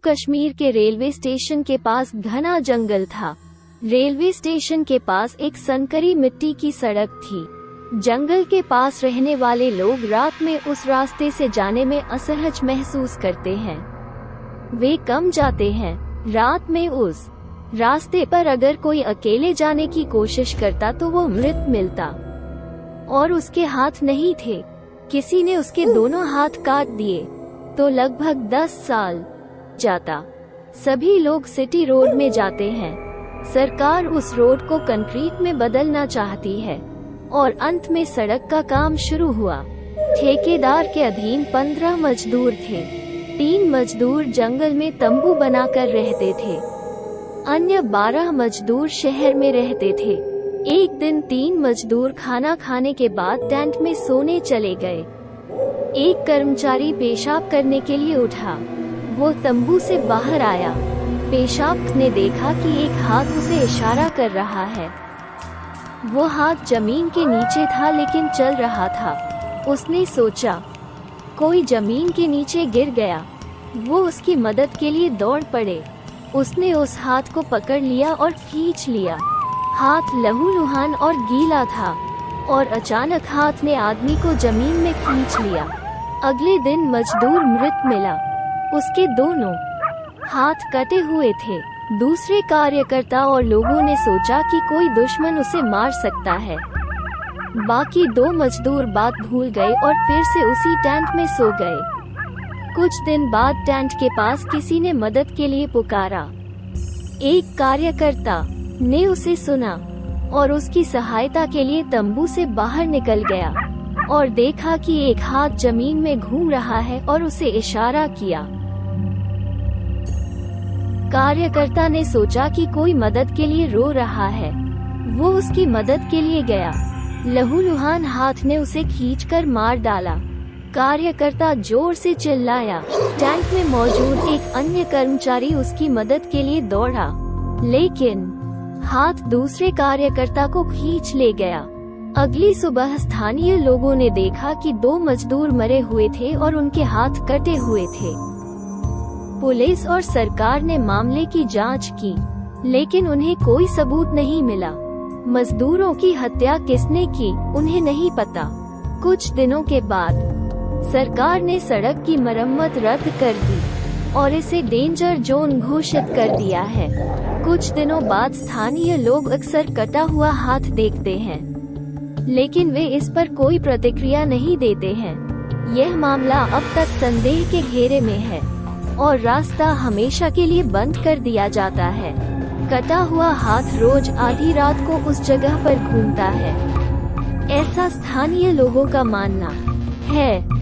कश्मीर के railway station के पास घना जंगल था। रेलवे स्टेशन के पास एक संकरी मिट्टी की सड़क थी। जंगल के पास रहने वाले लोग रात में उस रास्ते से जाने में असहज महसूस करते हैं। वे कम जाते हैं। रात में उस रास्ते पर अगर कोई अकेले जाने की कोशिश करता तो वो मृत मिलता, और उसके हाथ नहीं थे। किसी ने उसके दोनों हाथ काट दिए तो लगभग 10 साल जाता। सभी लोग सिटी रोड में जाते हैं। सरकार उस रोड को कंक्रीट में बदलना चाहती है और अंत में सड़क का काम शुरू हुआ। ठेकेदार के अधीन 15 मजदूर थे। 3 मजदूर जंगल में तंबू बनाकर रहते थे। अन्य 12 मजदूर शहर में रहते थे। एक दिन 3 मजदूर खाना खाने के बाद टेंट में सोने चले गए। एक कर्मचारी पेशाब करने के लिए उठा। वो तंबू से बाहर आया। पेशाब ने देखा कि एक हाथ उसे इशारा कर रहा है। वो हाथ जमीन के नीचे था लेकिन चल रहा था। उसने सोचा कोई जमीन के नीचे गिर गया। वो उसकी मदद के लिए दौड़ पड़े। उसने उस हाथ को पकड़ लिया और खींच लिया। हाथ लहूलुहान और गीला था और अचानक हाथ ने आदमी को जमीन में खींच लिया। अगले दिन मजदूर मृत मिला। उसके दोनों हाथ कटे हुए थे। दूसरे कार्यकर्ता और लोगों ने सोचा कि कोई दुश्मन उसे मार सकता है। बाकी 2 मजदूर बात भूल गए और फिर से उसी टेंट में सो गए। कुछ दिन बाद टेंट के पास किसी ने मदद के लिए पुकारा। एक कार्यकर्ता ने उसे सुना और उसकी सहायता के लिए तंबू से बाहर निकल गया और देखा कि एक हाथ जमीन में घूम रहा है और उसे इशारा किया। कार्यकर्ता ने सोचा कि कोई मदद के लिए रो रहा है। वो उसकी मदद के लिए गया। लहूलुहान हाथ ने उसे खींचकर मार डाला। कार्यकर्ता जोर से चिल्लाया। टैंक में मौजूद एक अन्य कर्मचारी उसकी मदद के लिए दौड़ा, लेकिन हाथ दूसरे कार्यकर्ता को खींच ले गया। अगली सुबह स्थानीय लोगों ने देखा कि 2 मजदूर मरे हुए थे और उनके हाथ कटे हुए थे। पुलिस और सरकार ने मामले की जांच की, लेकिन उन्हें कोई सबूत नहीं मिला। मजदूरों की हत्या किसने की, उन्हें नहीं पता। कुछ दिनों के बाद सरकार ने सड़क की मरम्मत रद्द कर दी और इसे डेंजर जोन घोषित कर दिया है। कुछ दिनों बाद स्थानीय लोग अक्सर कटा हुआ हाथ देखते हैं, लेकिन वे इस पर कोई प्रतिक्रिया नहीं देते हैं। यह मामला अब तक संदेह के घेरे में है और रास्ता हमेशा के लिए बंद कर दिया जाता है। कटा हुआ हाथ रोज आधी रात को उस जगह पर घूमता है, ऐसा स्थानीय लोगों का मानना है।